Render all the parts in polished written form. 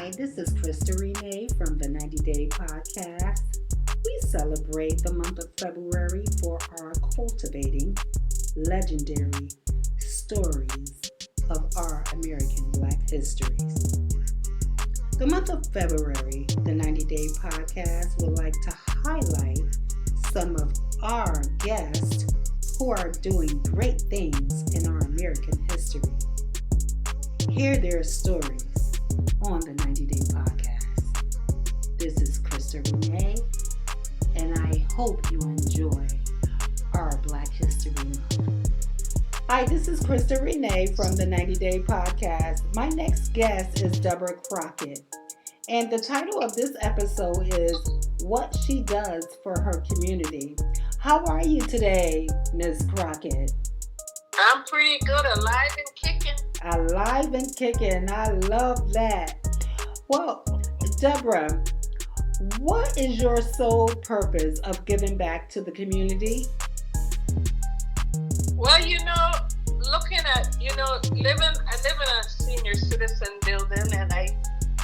Hi, this is Krista Renee from the 90 Day Podcast. We celebrate the month of February for our cultivating legendary stories of our American Black histories. The month of February, the 90 Day Podcast would like to highlight some of our guests who are doing great things in our American history. Hear their stories on the 90 Day Podcast. This is Krista Renee, and I hope you enjoy our Black History Month. Hi, this is Krista Renee from the 90 Day Podcast. My next guest is Deborah Crocket, and the title of this episode is What She Does for Her Community. How are you today, Ms. Crocket? I'm pretty good, alive and kicking. Alive and kicking. I love that. Well, Deborah, what is your sole purpose of giving back to the community? Well, looking at, I live in a senior citizen building, and I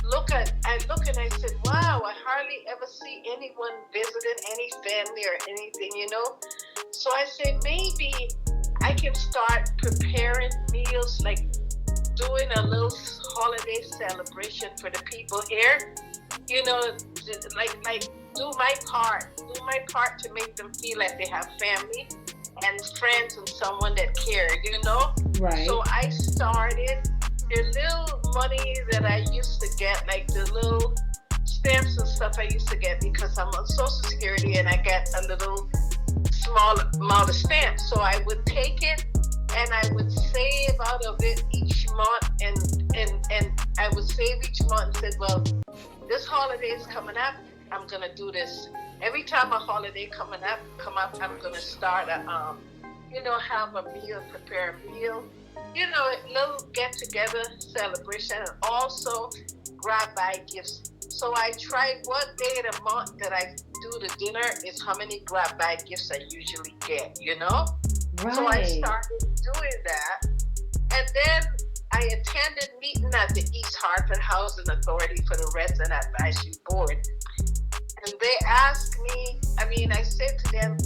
look and I said, wow, I hardly ever see anyone visiting any family or anything, So I said, maybe I can start preparing meals, like doing a little holiday celebration for the people here, like do my part to make them feel like they have family and friends and someone that cares, Right. So I started the little money that I used to get, like the little stamps and stuff I used to get because I'm on Social Security and I get a little small amount of stamps. So I would take it and I would save out of it each month, and I would save each month and said, well, this holiday is coming up, I'm gonna do this. Every time a holiday come up, I'm gonna start have a meal, prepare a meal, a little get together celebration, and also grab by gifts. So I tried one day in a month that I do the dinner is how many grab by gifts I usually get, Right. So I started doing that, and then I attended meeting at the East Hartford Housing Authority for the Resident Advisory Board. And they asked me, I said to them,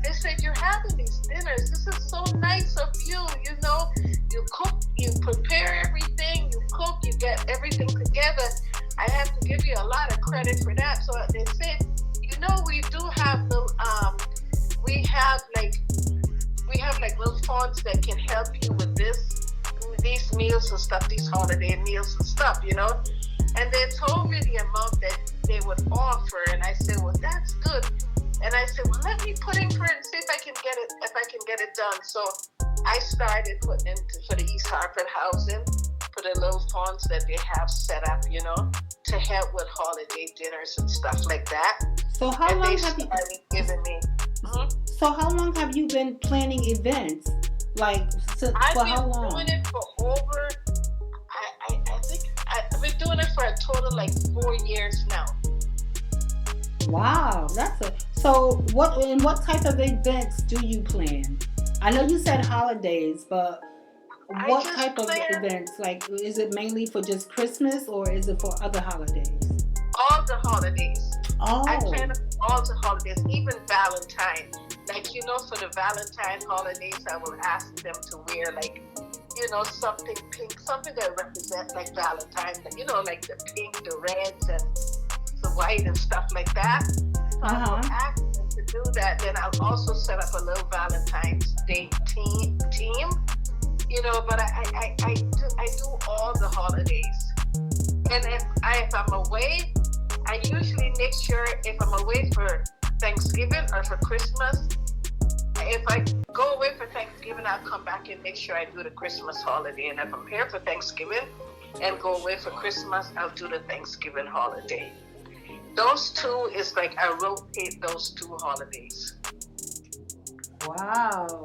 they said, you're having these dinners. This is so nice of you, you cook, you prepare everything, you cook, you get everything together. I have to give you a lot of credit for that. So they said, we do have we have little funds that can help you with these meals and stuff, these holiday meals and stuff, And they told me the amount that they would offer, and I said, well, that's good. And I said, well, let me put in for it and see if I can get it done. So I started putting in for the East Hartford Housing, for the little funds that they have set up, to help with holiday dinners and stuff like that. So how long have you giving me? So how long have you been planning events? For how long? I've been doing it for over. I think I've been doing it for a total 4 years now. Wow, so what type of events do you plan? I know you said holidays, but what type of events? Is it mainly for just Christmas or is it for other holidays? All the holidays. Oh. I plan all the holidays, even Valentine. For the Valentine holidays, I will ask them to wear something pink, something that represents Valentine, like the pink, the reds, and the white and stuff like that. So I will ask them to do that. Then I'll also set up a little Valentine's Day team. But I do all the holidays. And if I'm away, I usually make sure if I'm away for Thanksgiving or for Christmas, if I go away for Thanksgiving, I'll come back and make sure I do the Christmas holiday. And if I'm here for Thanksgiving and go away for Christmas, I'll do the Thanksgiving holiday. Those two is I rotate those two holidays. Wow.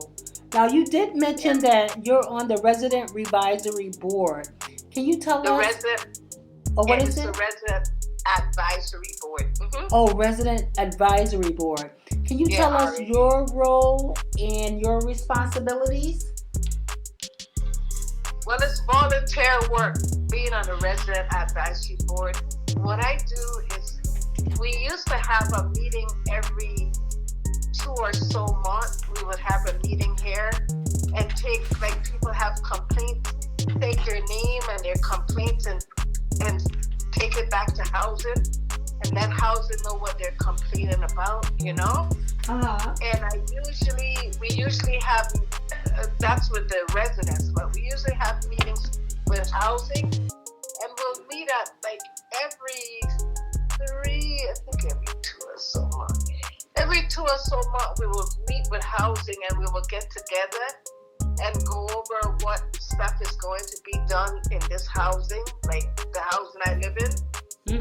Now you did mention that you're on the Resident Advisory Board. Can you tell us? What is it? The Resident Advisory Board. Mm-hmm. Oh, Resident Advisory Board. Can you tell us your role and your responsibilities? Well, it's volunteer work, being on the resident advisory board. What I do is, we used to have a meeting every 2 or so months. We would have a meeting here and take, like, people have complaints, take their name and their complaints and take it back to housing, and let housing know what they're complaining about, you know? And we usually have, that's with the residents, but we usually have meetings with housing, and we'll meet at like every 2 or so months. Every 2 or so months, we will meet with housing, and we will get together and go over what stuff is going to be done in this housing, like the housing I live in,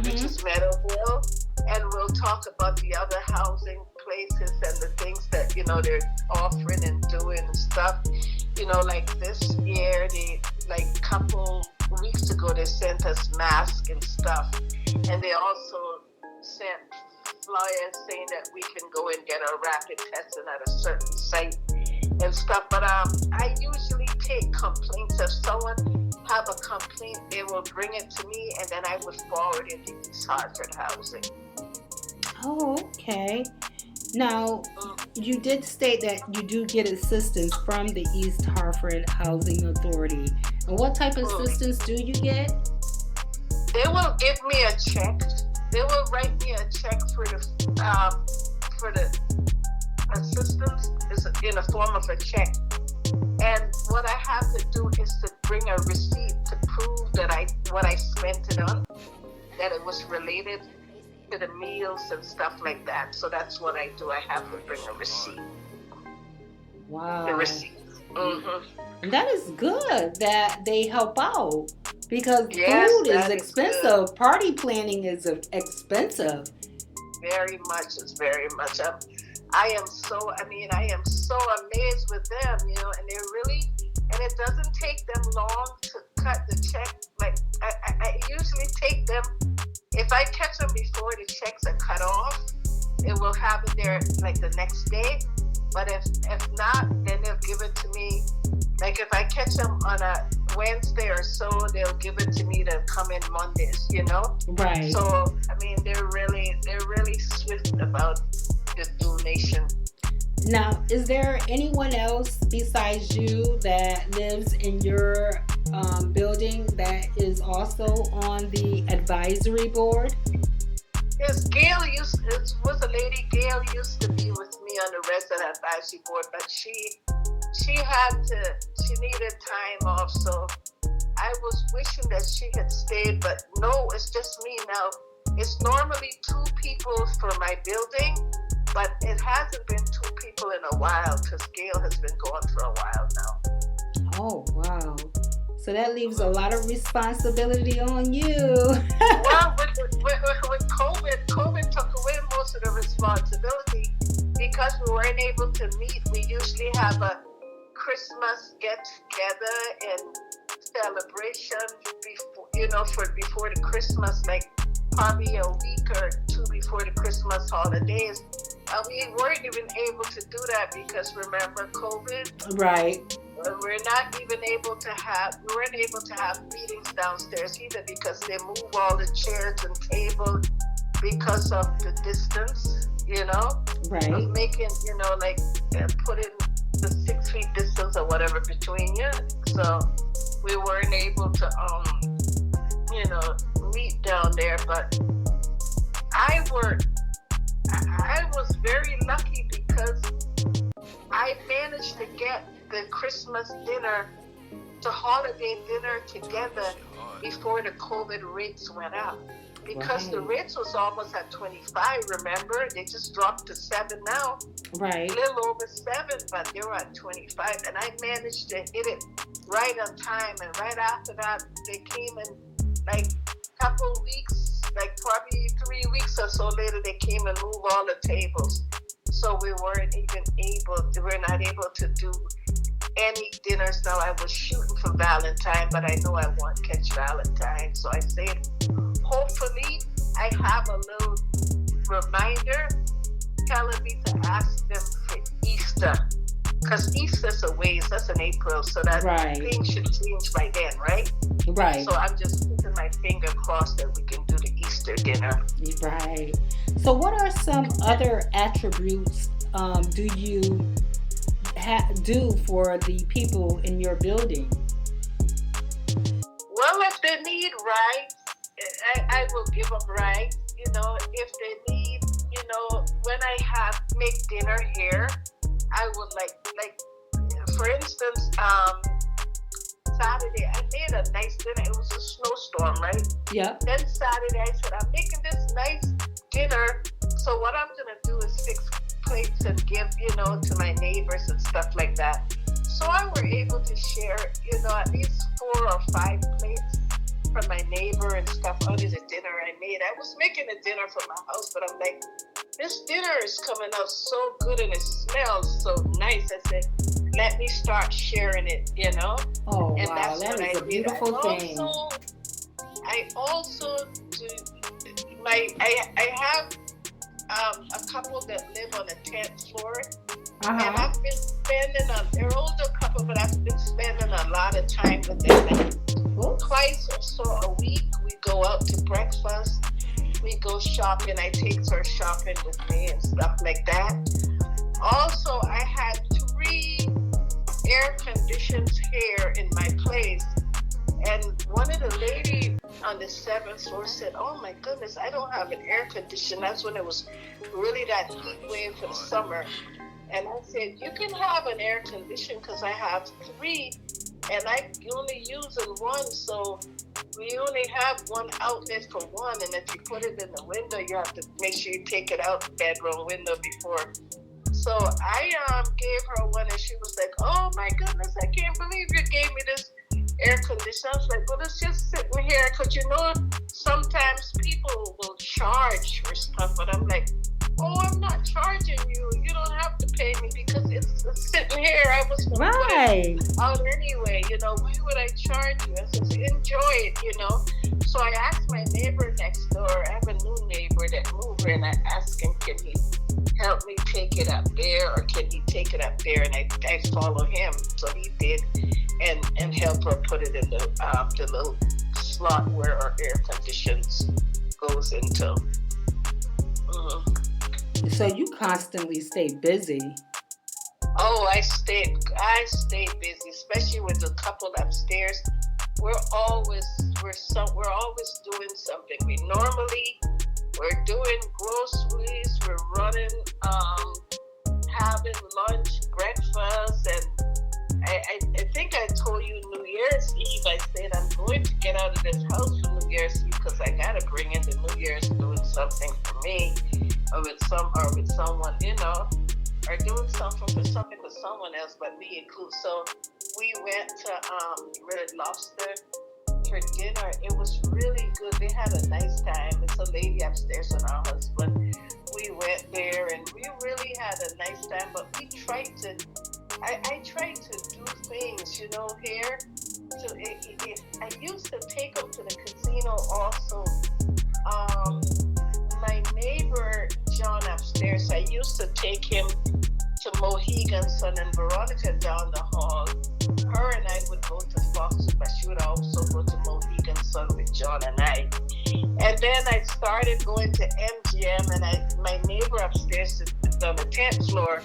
which is Meadowville, and we'll talk about the other housing places and the things that, you know, they're offering and doing and stuff. You know, like this year, like a couple weeks ago, they sent us masks and stuff, and they also sent flyers saying that we can go and get our rapid testing at a certain site and stuff. But I usually take complaints. If someone have a complaint, they will bring it to me, and then I would forward it to East Hartford Housing. Oh, okay. Now, you did state that you do get assistance from the East Hartford Housing Authority. And what type of assistance do you get? They will give me a check. They will write me a check for the assistance is in the form of a check. And what I have to do is to bring a receipt to prove that what I spent it on, that it was related to the meals and stuff like that. So that's what I do. I have to bring a receipt. Wow. The receipt. And that is good that they help out, because food is expensive. Is party planning is expensive. Very much. It's very much. I am so amazed with them, you know, and they're really, and it doesn't take them long to cut the check. Like, I usually take them, if I catch them before the checks are cut off, it will have it there like the next day. But if not, then they'll give it to me. Like, if I catch them on a Wednesday or so, they'll give it to me to come in Mondays, you know? Right. So, I mean, they're really swift about the donation. Now, is there anyone else besides you that lives in your building that is also on the advisory board? Yes, was a lady. Gail used to be with me on the resident advisory board, but she needed time off, so I was wishing that she had stayed, but no, it's just me now. It's normally 2 people for my building, but it hasn't been 2 people in a while, because Gail has been gone for a while now. Oh, wow. So that leaves a lot of responsibility on you. Well, with COVID took away most of the responsibility, because we weren't able to meet. We usually have a Christmas get-together and celebration before the Christmas, like probably a week or 2 before the Christmas holidays. We weren't even able to do that because, remember, COVID? Right. We weren't able to have meetings downstairs either, because they move all the chairs and tables because of the distance, you know? Right. Of making, putting the 6 feet distance or whatever between you. So we weren't able to, meet down there. But I was very lucky, because I managed to get the Christmas dinner to holiday dinner together before the COVID rates went up. Because the rates was almost at 25, remember? They just dropped to 7 now. Right. A little over 7, but they were at 25. And I managed to hit it right on time. And right after that, they came in like a couple of weeks, like probably 3 weeks or so later, they came and moved all the tables. So we were not able to do any dinners. Now, I was shooting for Valentine, but I know I won't catch Valentine. So I said, hopefully I have a little reminder telling me to ask them for Easter. because Easter's a ways, that's in April, so that Right. things should change by then, right? Right. So I'm just keeping my finger crossed that we can do the Easter dinner. Right. So, what are some other attributes do you do for the people in your building? Well, if they need rice, I will give them rice. You know, if they need, you know, when I have make dinner here, I would like, for instance, Saturday I made a nice dinner. It was a snowstorm, right? Yeah. Then Saturday I said, I'm making this nice dinner. So what I'm gonna do is fix plates and give, you know, to my neighbors and stuff like that. So I were able to share, you know, at least 4 or 5 plates from my neighbor and stuff under the dinner I made. I was making a dinner for my house, but I'm like, this dinner is coming out so good and it smells so nice. I said, let me start sharing it, you know? Oh, And wow. that's That what is I a did. beautiful thing. I also do I have a couple that live on the 10th floor, and Uh-huh. I've been spending they're older couple, but I've been spending a lot of time with them. And Oops. twice or so a week, we go out to breakfast, we go shopping, I take her shopping with me and stuff like that. Also, I had 3 air conditions here in my place, and one of the ladies on the 7th floor said, oh my goodness, I don't have an air conditioner. That's when it was really that heat wave for the summer. And I said, you can have an air conditioner because I have 3 and I only using 1, so we only have 1 outlet for 1, and if you put it in the window, you have to make sure you take it out the bedroom window before. So I gave her 1, and she was like, oh my goodness, I can't believe you gave me this air conditioner. I was like, well, it's just sitting here, because you know, sometimes people will charge for stuff, but I'm like, oh, I'm not charging you. You don't have to pay me because it's sitting here. I was going to put it out anyway. You know, why would I charge you? I said, enjoy it, you know. So I asked my neighbor next door. I have a new neighbor that moved in. I asked him, can he help me take it up there, or can he take it up there? And I follow him. So he did, and help her put it in the little slot where our air conditions goes into. So you constantly stay busy. Oh, I stay busy, especially with the couple upstairs. We're always doing something. We're doing groceries. We're running, having lunch, breakfast, and I think I told you New Year's Eve. I said I'm going to get out of this house for New Year's Eve because I gotta bring in the New Year's doing something for me, or with someone, you know, or doing something for someone else, but me included. So we went to Red Lobster for dinner. It was really good. They had a nice time. It's a lady upstairs and her husband. We went there and we really had a nice time. But we tried to. I tried to do things, you know, here. So I used to take them to the casino also. My neighbor John upstairs, I used to take him to Mohegan Sun, and Veronica down the hall. Her and I would go to Fox, but she would also go to Mohegan Sun with John and I. And then I started going to MGM, and my neighbor upstairs on the 10th floor,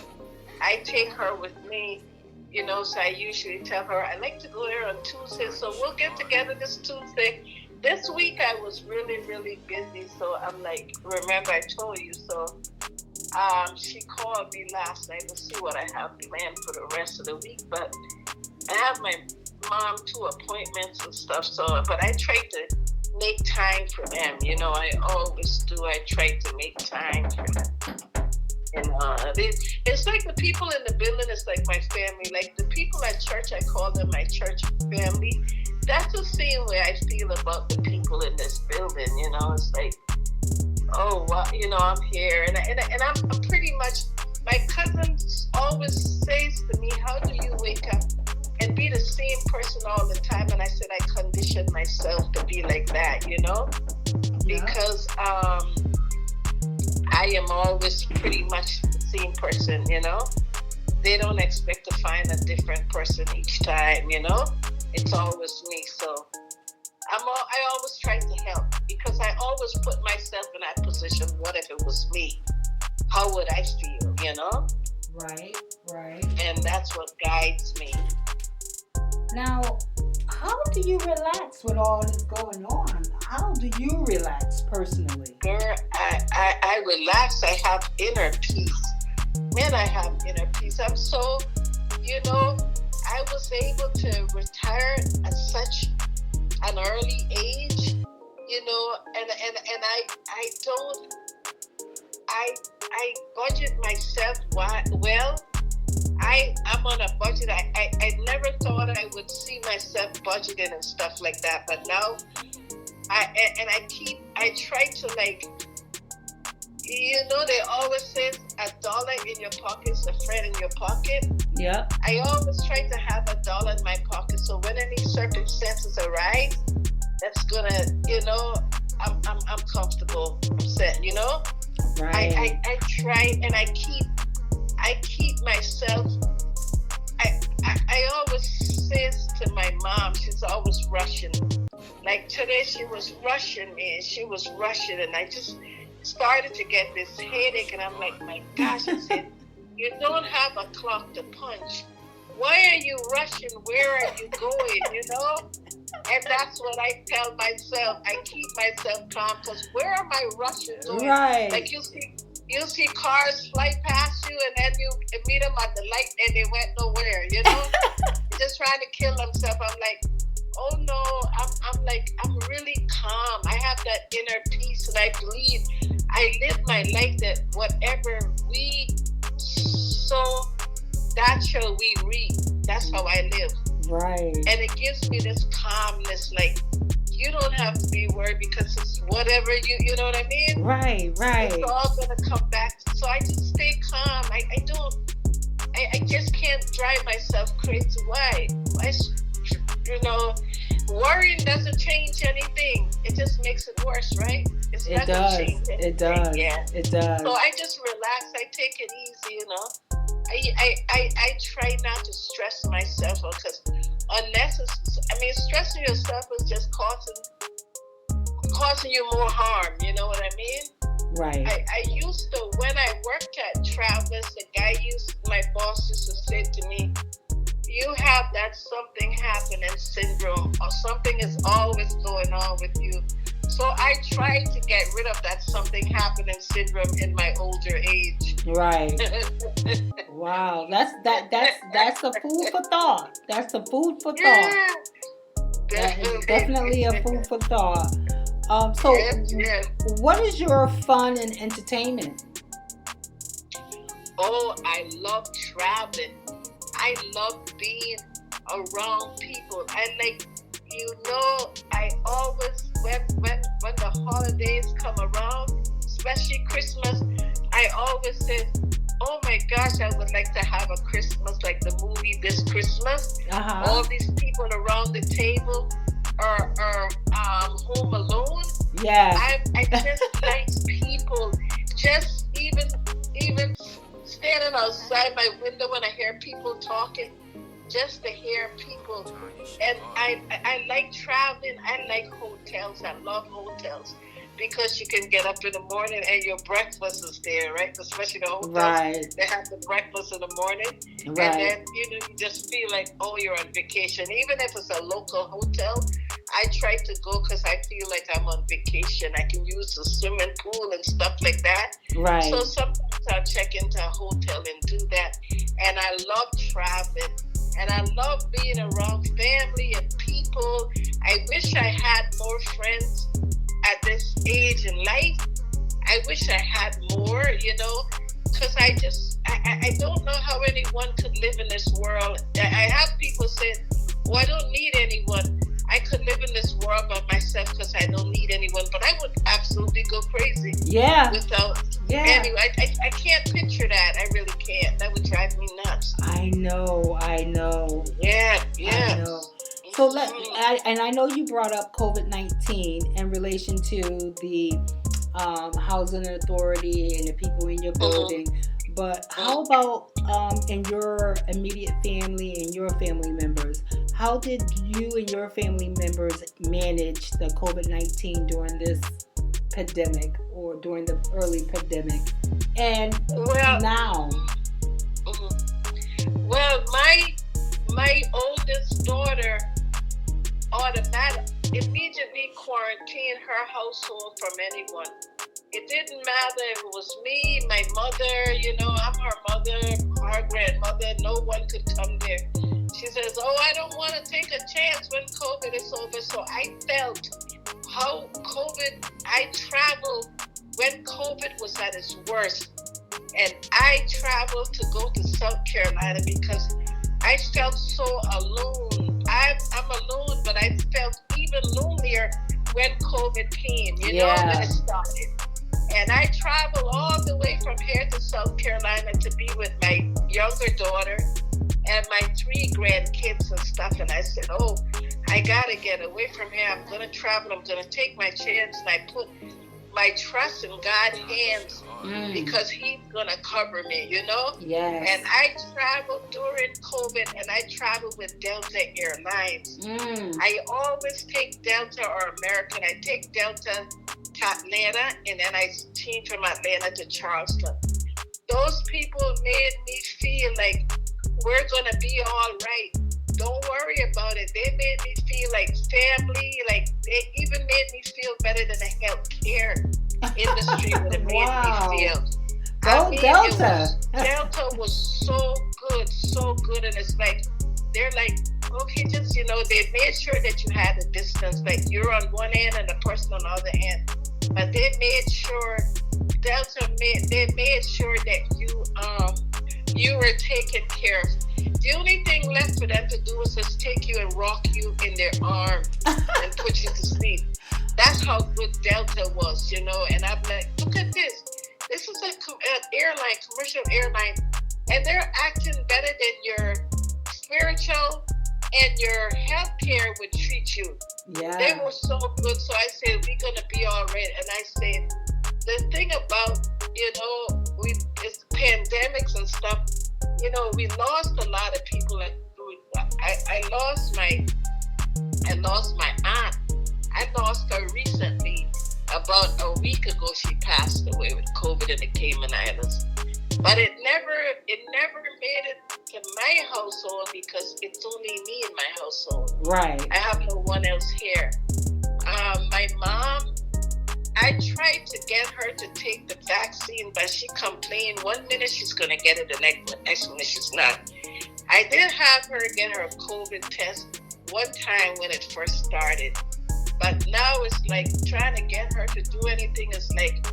I take her with me, you know, so I usually tell her, I like to go there on Tuesday, so we'll get together this Tuesday. This week I was really, really busy, so I'm like, remember I told you, so she called me last night to see what I have planned for the rest of the week, but I have my mom 2 appointments and stuff, so, but I try to make time for them, you know, I always do. I try to make time for them. And it's like the people in the building, it's like my family. Like the people at church, I call them my church family. That's the same way I feel about the people in this building, you know. It's like, oh, well, you know, I'm here. And I'm pretty much, my cousin always says to me, how do you wake up and be the same person all the time? And I said, I conditioned myself to be like that, you know, because I am always pretty much the same person, you know. They don't expect to find a different person each time, you know? It's always me. So I always try to help because I always put myself in that position. What if it was me? How would I feel, you know? Right. And that's what guides me. Now, how do you relax with all this going on? How do you relax personally? Girl, I relax. I have inner peace. Man, I have inner peace. I'm so, you know, I was able to retire at such an early age, you know, and I don't, I budget myself well. I'm on a budget. I never thought I would see myself budgeting and stuff like that, but now I try to, like, you know, they always say $1 in your pocket is a friend in your pocket. Yeah. I always try to have $1 in my pocket, so when any circumstances arise, that's gonna, you know, I'm comfortable. I'm set, you know. Right. I try and I keep myself. I always says to my mom, she's always rushing. Like today, she was rushing me, and she was rushing, and I just started to get this headache, and I'm like, my gosh, I said, you don't have a clock to punch. Why are you rushing? Where are you going? You know? And that's what I tell myself. I keep myself calm because where am I rushing to? Right. Like you see cars fly past you, and then you meet them at the light, and they went nowhere. You know, just trying to kill themselves. I'm like, oh no, I'm really calm. I have that inner peace, and I believe I live my life that whatever we sow, that shall we reap. That's how I live. Right. And it gives me this calmness, like you don't have to be worried because it's whatever you know what I mean? Right. It's all gonna come back. So I just stay calm. I just can't drive myself crazy. Why? You know, worrying doesn't change anything. It just makes it worse, right? It does. It does. Yeah. It does. So I just relax. I take it easy, you know. I try not to stress myself because stressing yourself is just causing you more harm. You know what I mean? Right. I used to, when I worked at Travis, my boss used to say to me, you have that something happening syndrome, or something is always going on with you. So I tried to get rid of that something happening syndrome in my older age. Right. Wow. That's a food for thought. That's a food for thought. Yeah. That is definitely a food for thought. So Yeah. what is your fun and entertainment? Oh, I love traveling. I love being around people. I always, when the holidays come around, especially Christmas, I always say, oh my gosh, I would like to have a Christmas like the movie This Christmas. Uh-huh. All these people around the table are home alone. Yeah. I just like people, just even standing outside my window when I hear people talking, just to hear people. And I like traveling. I like hotels. I love hotels because you can get up in the morning and your breakfast is there, right? Especially the hotels. Right. They have the breakfast in the morning. Right. And then, you just feel like, oh, you're on vacation. Even if it's a local hotel, I try to go because I feel like I'm on vacation. I can use the swimming pool and stuff like that. Right. So sometimes I'll check into a hotel and do that. And I love traveling. And I love being around family and people. I wish I had more friends at this age in life. I wish I had more, because I don't know how anyone could live in this world. I have people say, oh, I don't need anyone. I could live in this world by myself because I don't need anyone. But I would absolutely go crazy. Yeah. Without anyway, I can't picture that. I really can't. That would drive me nuts. I know. Yeah. I know. So I know you brought up COVID-19 in relation to the housing authority and the people in your building. But how about in your immediate family and your family members, how did you and your family members manage the COVID-19 during this pandemic or during the early pandemic? And Well, now, well, my oldest daughter immediately quarantined her household from anyone. It didn't matter if it was me, my mother, I'm her mother, her grandmother, no one could come there. She says, oh, I don't want to take a chance when COVID is over. So I felt how I traveled when COVID was at its worst. And I traveled to go to South Carolina because I felt so alone. I'm alone, but I felt even lonelier when COVID came, when it started. And I traveled all the way from here to South Carolina to be with my younger daughter and my 3 grandkids and stuff. And I said, oh, I got to get away from here. I'm going to travel. I'm going to take my chance. And I put my trust in God's hands because He's going to cover me, Yes. And I traveled during COVID, and I traveled with Delta Airlines. I always take Delta or American. I take Delta to Atlanta, and then I change from Atlanta to Charleston. Those people made me feel like we're going to be all right. Don't worry about it. They made me feel like family. Like they even made me feel better than the healthcare industry would have made me feel. Delta. Delta was so good. And it's like, they're like, okay, just, they made sure that you had a distance. Like you're on one end and the person on the other end. But they made sure, they made sure that you were taken care of. The only thing left for them to do was just take you and rock you in their arms and put you to sleep. That's how good Delta was, And I'm like, look at this. This is an airline, commercial airline, and they're acting better than your spiritual and your healthcare would treat you. Yeah. They were so good. So I said, we're going to be all right. And I said, the thing about, it's pandemics and stuff, we lost a lot of people. I lost my aunt. I lost her recently. About a week ago, she passed away with COVID in the Cayman Islands. But it never made it to my household because it's only me in my household. Right. I have no one else here. My mom, I tried to get her to take the vaccine, but she complained. 1 minute she's going to get it, the next minute she's not. I did have her get her COVID test one time when it first started. But now it's like trying to get her to do anything is like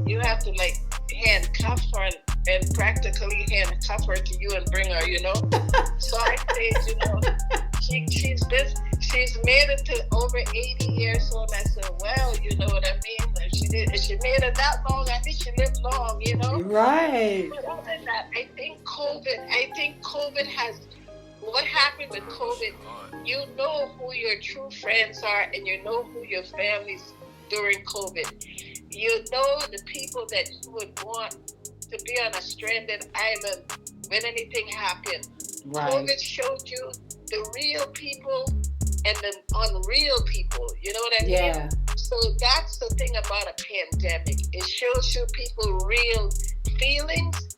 you have to like handcuff her and practically handcuff her to you and bring her, So I say, she's made it to over 80 years old. And I said, well, you know what I mean? If she made it that long, I think she lived long, Right. But other than that, I think COVID has, what happened with COVID, you know who your true friends are and you know who your families during COVID. You know the people that you would want to be on a stranded island when anything happened. Right. COVID showed you the real people and the unreal people. You know what I mean? Yeah. So that's the thing about a pandemic. It shows you people real feelings,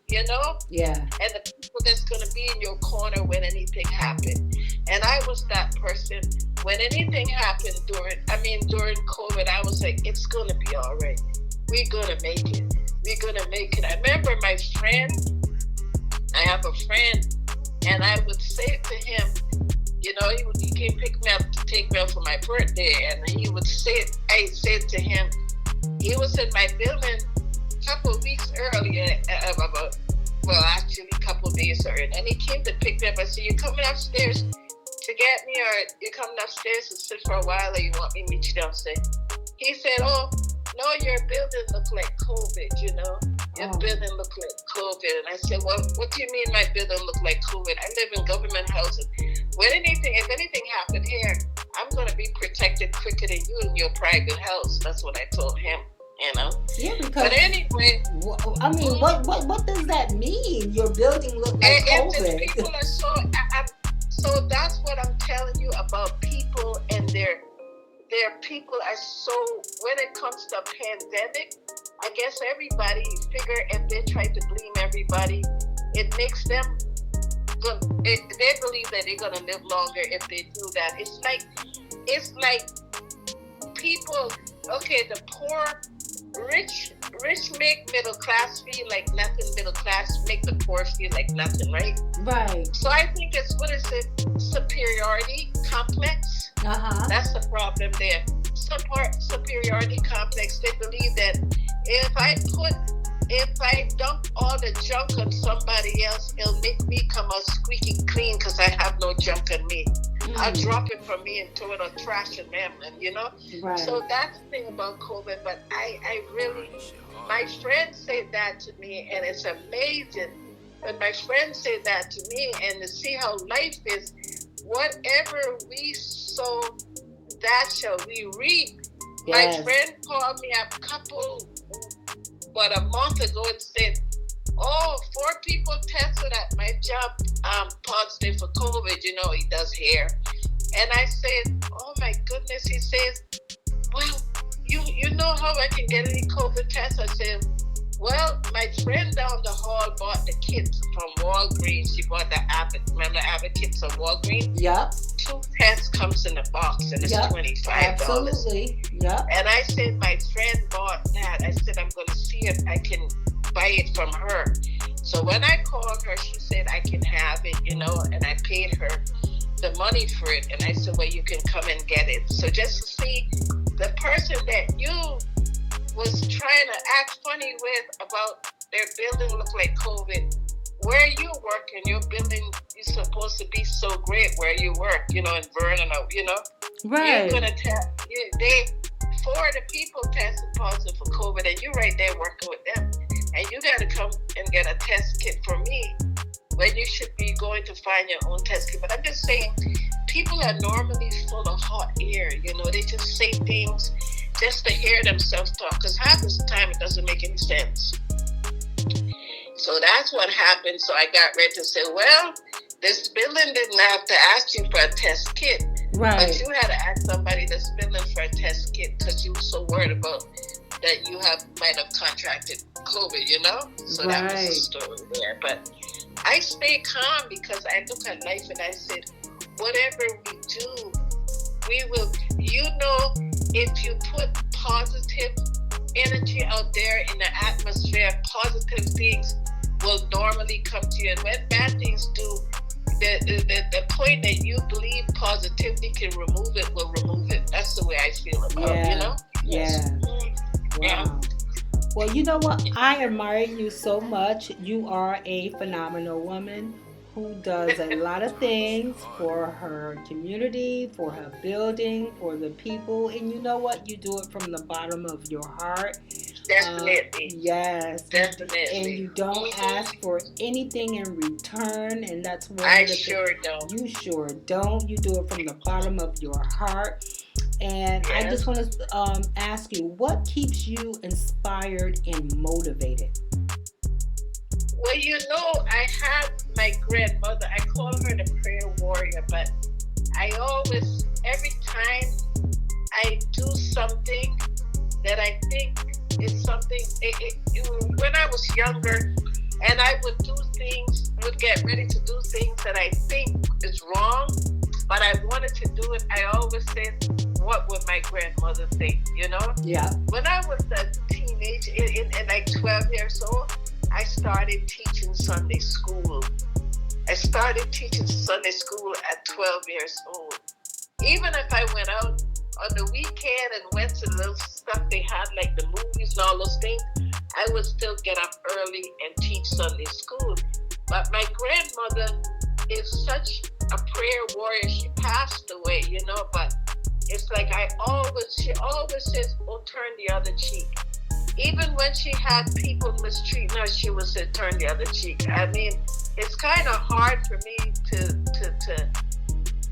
Yeah. and the people that's going to be in your corner when anything happened. And I was that person. When anything happened during COVID, I was like, it's going to be all right. We're going to make it. We're going to make it. I remember my friend, I have a friend, and I would say to him, he came pick me up to take me out for my birthday, and I said to him, he was in my building a couple of weeks earlier, actually a couple of days earlier, and he came to pick me up. I said, you coming upstairs to get me, or you coming upstairs to sit for a while, or you want me to meet you downstairs? He said, oh, no, your building look like COVID, Your building look like COVID. And I said, well, what do you mean my building look like COVID? I live in government housing. If anything happened here, I'm going to be protected quicker than you in your private house. That's what I told him. you know. Yeah, because But anyway, I mean, what does that mean? Your building look like if the COVID. people are so that's what I'm telling you about people and their people are so, when it comes to a pandemic, I guess everybody figure if they try to blame everybody, it makes them they believe that they're gonna live longer if they do that. It's like people, okay, the poor, rich make middle class feel like nothing, middle class make the poor feel like nothing, right? Right. So I think it's, what is it, superiority complex? That's the problem there. Superiority complex. They believe that if I dump all the junk on somebody else, it'll make me come out squeaky clean because I have no junk on me. I'll drop it from me and throw it on trash and them, you know? Right. So that's the thing about COVID. But I really, my friend said that to me, and it's amazing. When my friend said that to me, and to see how life is, whatever we sow, that shall we reap. Yes. My friend called me a month ago and said, 4 people tested at my job positive for COVID. You know, he does hair. And I said, oh my goodness. He says, well, you know how I can get any COVID test? I said, well, my friend down the hall bought the kits from Walgreens. She bought the Abbott. Remember Abbott kits from Walgreens? Yep. 2 tests comes in a box and it's $25. Absolutely. Yep. And I said, my friend bought that. I said, I'm going to see if I can buy it from her. So when I called her, she said I can have it, you know, and I paid her the money for it. And I said, well, you can come and get it. So just to see the person that you was trying to act funny with about their building look like COVID, where you work and your building is supposed to be so great where you work, you know, in Vernon, you know. Right. You're going to tell, 4 of the people tested positive for COVID, and you're right there working with them. And you got to come and get a test kit from me when you should be going to find your own test kit. But I'm just saying, people are normally full of hot air. You know, they just say things just to hear themselves talk, because half the time it doesn't make any sense. So that's what happened. So I got ready to say, well, this building didn't have to ask you for a test kit. Right. But you had to ask somebody that's building for a test kit because you were so worried about that you might have contracted COVID, you know? So right. That was the story there. But I stay calm because I look at life and I said, whatever we do, we will, you know, if you put positive energy out there in the atmosphere, positive things will normally come to you. And when bad things do, the point that you believe positivity can remove it will remove it. That's the way I feel about it, you know? Yes. Wow. Yeah. Well, you know what? I admire you so much. You are a phenomenal woman who does a lot of things for her community, for her building, for the people. And you know what? You do it from the bottom of your heart. Definitely. Yes. Definitely. And you don't ask for anything in return. And that's one I sure don't. You sure don't. You do it from the bottom of your heart. And yes. I just want to ask you, what keeps you inspired and motivated? Well, you know, I had my grandmother. I call her the prayer warrior, but I always, every time I do something that I think is something, when I was younger, and I would do things, would get ready to do things that I think is wrong, but I wanted to do it, I always said, what would my grandmother think, you know? Yeah. When I was a teenage, in like 12 years old, I started teaching Sunday school. I started teaching Sunday school at 12 years old. Even if I went out on the weekend and went to the little stuff they had, like the movies and all those things, I would still get up early and teach Sunday school. But my grandmother is such a prayer warrior. She passed away, you know, but it's like she always says, oh, turn the other cheek. Even when she had people mistreating her, she would say, turn the other cheek. I mean, it's kind of hard for me to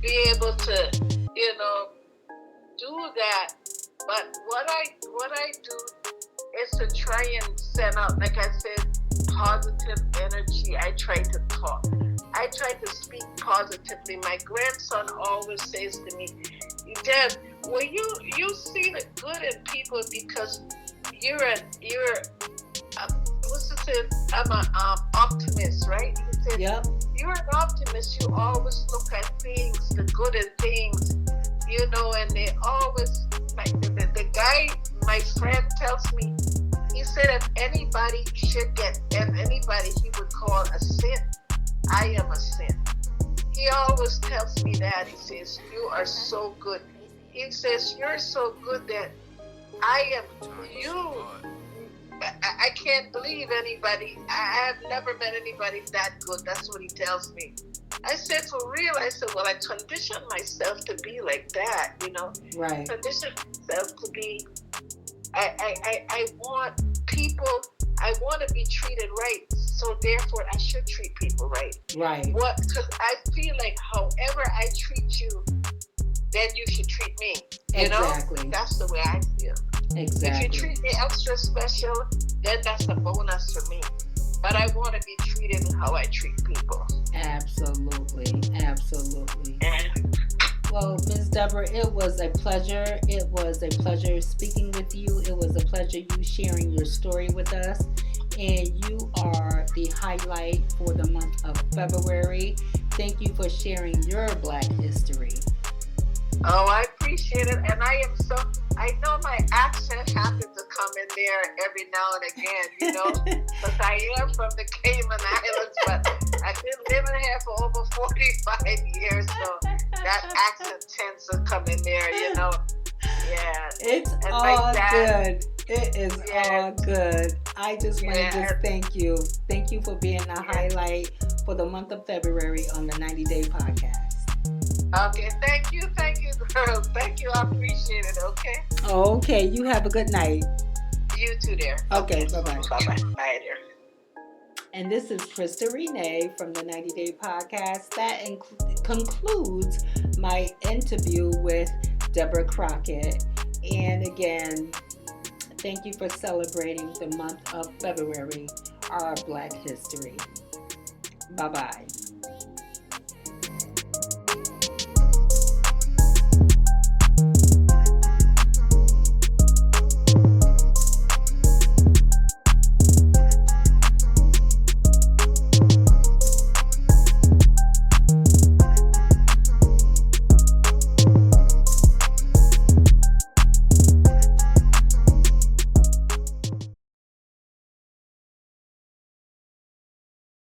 be able to, you know, do that. But what I do is to try and send out, like I said, positive energy. I try to talk. I try to speak positively. My grandson always says to me, Dad, well, you see the good in people because you're what's it say? I'm an optimist, right? He said, Yep. You're an optimist. You always look at things, the good in things, and they always, like the guy, my friend tells me, he said if anybody he would call a sin, I am a sin. He always tells me that. He says, you are so good. He says, you're so good that I can't believe anybody. I have never met anybody that good. That's what he tells me. I said, for real? I said, well, I conditioned myself to be like that, Right. Conditioned myself to be, I want people, I want to be treated right. So therefore, I should treat people right. Right. Because I feel like however I treat you, then you should treat me. Exactly. That's the way I feel. Exactly. If you treat me extra special, then that's a bonus for me. But I want to be treated how I treat people. Absolutely. Absolutely. Well, Ms. Deborah, it was a pleasure. It was a pleasure speaking with you. It was a pleasure you sharing your story with us. And you are the highlight for the month of February. Thank you for sharing your Black history. Oh, I appreciate it. And I know my accent happens to come in there every now and again, because I am from the Cayman Islands, but I've been living here for over 45 years, so that accent tends to come in there, Yeah. It's and all good. It is all good. I just want to just thank you. Thank you for being a highlight for the month of February on the 90 Day Podcast. Okay, thank you, girl. Thank you, I appreciate it, okay? Okay, you have a good night. You too, dear. Okay, bye-bye. Bye-bye. Bye, dear. And this is Krista Renee from the 90 Day Podcast. That concludes my interview with Deborah Crocket. And again, thank you for celebrating the month of February, our Black history. Bye-bye.